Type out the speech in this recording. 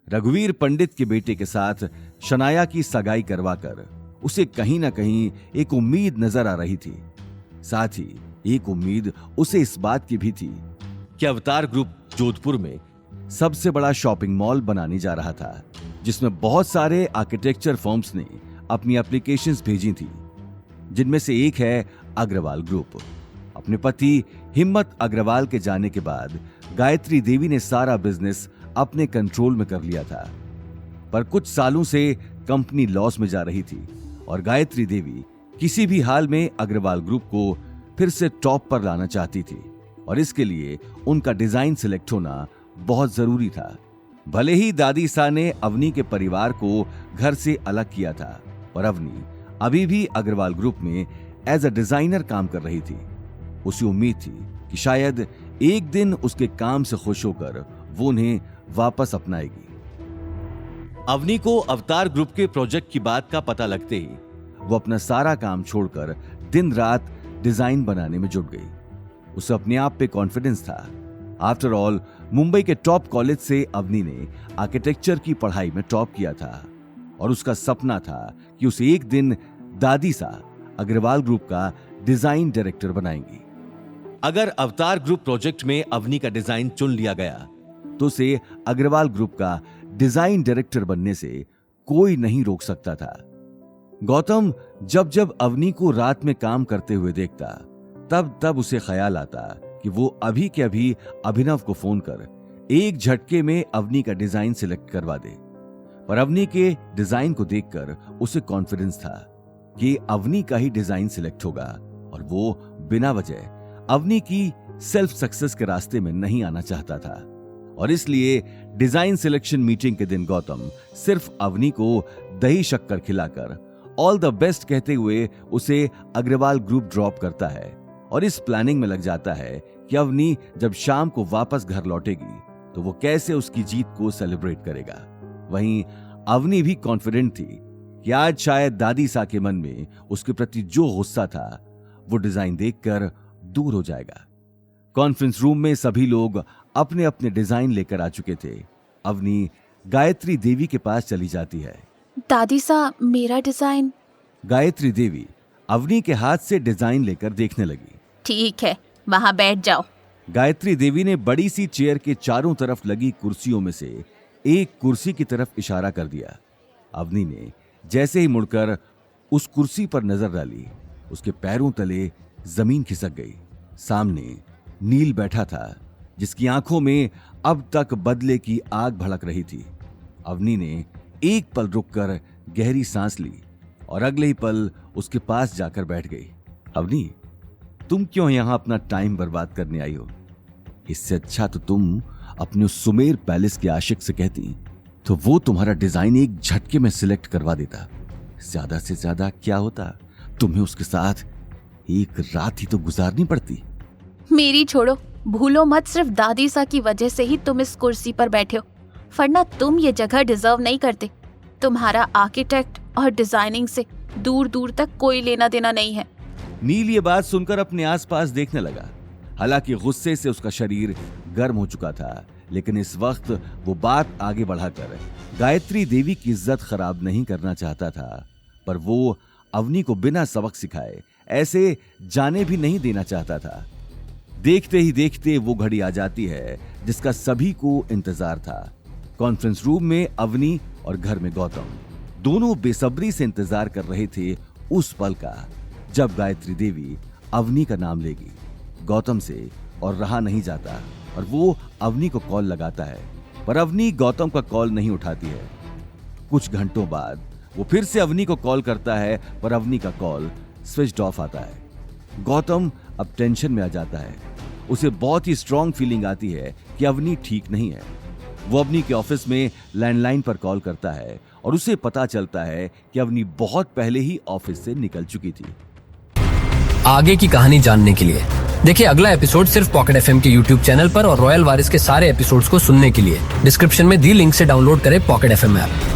रघुवीर पंडित के बेटे के साथ शनाया की सगाई करवाकर उसे कहीं ना कहीं एक उम्मीद नजर आ रही थी। साथ ही एक उम्मीद उसे इस बात की भी थी कि अवतार ग्रुप जोधपुर में सबसे बड़ा शॉपिंग मॉल बनाने जा रहा था, जिसमें बहुत सारे आर्किटेक्चर फर्म्स ने अपनी एप्लीकेशंस भेजी थी, जिनमें से एक है अग्रवाल ग्रुप। अपने पति हिम्मत अग्रवाल के जाने के बाद गायत्री देवी ने सारा बिजनेस अपने कंट्रोल में कर लिया था, पर कुछ सालों से कंपनी लॉस में जा रही थी और गायत्री देवी किसी भी हाल में अग्रवाल ग्रुप को फिर से टॉप पर लाना चाहती थी और इसके लिए उनका डिजाइन सिलेक्ट होना बहुत जरूरी था। भले ही दादी सा ने अवनी के परिवार को घर से अलग किया था और अवनी अभी भी अग्रवाल ग्रुप में एज अ डिजाइनर काम कर रही थी। उसे उम्मीद थी कि शायद एक दिन उसके काम से खुश होकर वो उन्हें वापस अपनाएगी। अवनी को अवतार ग्रुप के प्रोजेक्ट की बात का पता लगते ही वो अपना सारा काम छोड़कर दिन रात डिजाइन बनाने में जुट गई। उसे अपने आप पे कॉन्फिडेंस था। आफ्टर ऑल मुंबई के टॉप कॉलेज से अवनी ने आर्किटेक्चर की पढ़ाई में टॉप किया था और उसका सपना था कि उसे एक दिन दादी सा अग्रवाल ग्रुप का डिजाइन डायरेक्टर बनाएंगी। अगर अवतार ग्रुप प्रोजेक्ट में अवनी का डिजाइन चुन लिया गया तो उसे अग्रवाल ग्रुप का डिजाइन डायरेक्टर बनने से कोई नहीं रोक सकता था। गौतम जब जब अवनी को रात में काम करते हुए देखता तब तब उसे ख्याल आता कि वो अभी के अभी अभिनव को फोन कर एक झटके में अवनी का डिजाइन सिलेक्ट करवा दे। पर अवनी के डिजाइन को देखकर उसे कॉन्फिडेंस था कि अवनी का ही डिजाइन सिलेक्ट होगा और वो बिना वजह अवनी की सेल्फ सक्सेस के रास्ते में नहीं आना चाहता था। और इसलिए डिजाइन सिलेक्शन मीटिंग के दिन गौतम सिर्फ अवनी को दही शक्कर खिलाकर ऑल द बेस्ट कहते हुए उसे अग्रवाल ग्रुप ड्रॉप करता है और इस प्लानिंग में लग जाता है कि अवनी जब शाम को वापस घर लौटेगी तो वो कैसे उसकी जीत को सेलिब्रेट करेगा। वहीं अवनी भी कॉन्फिडेंट थी कि आज शायद दादी सा के मन में उसके प्रति जो गुस्सा था वो डिजाइन देखकर दूर हो जाएगा। कॉन्फ्रेंस रूम में सभी लोग अपने अपने डिजाइन लेकर आ चुके थे। अवनी गायत्री देवी के पास चली जाती है। दादी सा, मेरा डिजाइन। गायत्री देवी अवनी के हाथ से डिजाइन लेकर देखने लगी। ठीक है, वहां बैठ जाओ। गायत्री देवी ने बड़ी सी चेयर के चारों तरफ लगी कुर्सियों में से एक कुर्सी की तरफ इशारा कर दिया। अवनी ने जैसे ही मुड़कर उस कुर्सी पर नजर डाली, उसके पैरों तले जमीन खिसक गई। सामने नील बैठा था, जिसकी आंखों में अब तक बदले की आग भड़क रही थी। अवनी ने एक पल रुककर गहरी सांस ली और अगले ही पल उसके पास जाकर बैठ गई। अवनी, तुम क्यों यहां अपना टाइम बर्बाद करने आई हो? इससे अच्छा तो तुम अपने उस सुमेर पैलेस के आशिक से कहती तो वो तुम्हारा डिजाइन एक झटके में सिलेक्ट करवा देता। ज्यादा से ज्यादा क्या होता, तुम्हें उसके साथ एक रात ही तो गुजारनी पड़ती। मेरी छोड़ो, भूलो मत सिर्फ दादी सा की वजह से ही तुम इस कुर्सी पर बैठे हो, वरना तुम ये जगह डिजर्व नहीं करते। तुम्हारा आर्किटेक्ट और डिजाइनिंग से दूर दूर तक कोई लेना देना नहीं है। नील ये बात सुनकर अपने आसपास देखने लगा। हालांकि गुस्से से उसका शरीर गर्म हो चुका था, लेकिन इस वक्त वो बात आगे बढ़ाकर गायत्री देवी की इज्जत खराब नहीं करना चाहता था, पर वो अवनी को बिना सबक सिखाए ऐसे जाने भी नहीं देना चाहता था। देखते ही देखते वो घड़ी आ जाती है जिसका सभी को इंतजार था। कॉन्फ्रेंस रूम में अवनी और घर में गौतम दोनों बेसब्री से इंतजार कर रहे थे उस पल का जब गायत्री देवी अवनी का नाम लेगी। गौतम से और रहा नहीं जाता और वो अवनी को कॉल लगाता है, पर अवनी गौतम का कॉल नहीं उठाती है। कुछ घंटों बाद वो फिर से अवनी को कॉल करता है, पर अवनी का कॉल स्विच्ड ऑफ आता है। गौतम अब टेंशन में आ जाता है। उसे बहुत ही स्ट्रांग फीलिंग आती है कि अवनी ठीक नहीं है। वो अवनी के ऑफिस में लैंडलाइन पर कॉल करता है और उसे पता चलता है कि अवनी बहुत पहले ही ऑफिस से निकल चुकी थी। आगे की कहानी जानने के लिए देखिए अगला एपिसोड सिर्फ पॉकेट एफएम के यूट्यूब चैनल पर और रॉयल वारिस के सारे एपिसोड्स को सुनने के लिए डिस्क्रिप्शन में दी लिंक से डाउनलोड करें पॉकेट एफएम ऐप।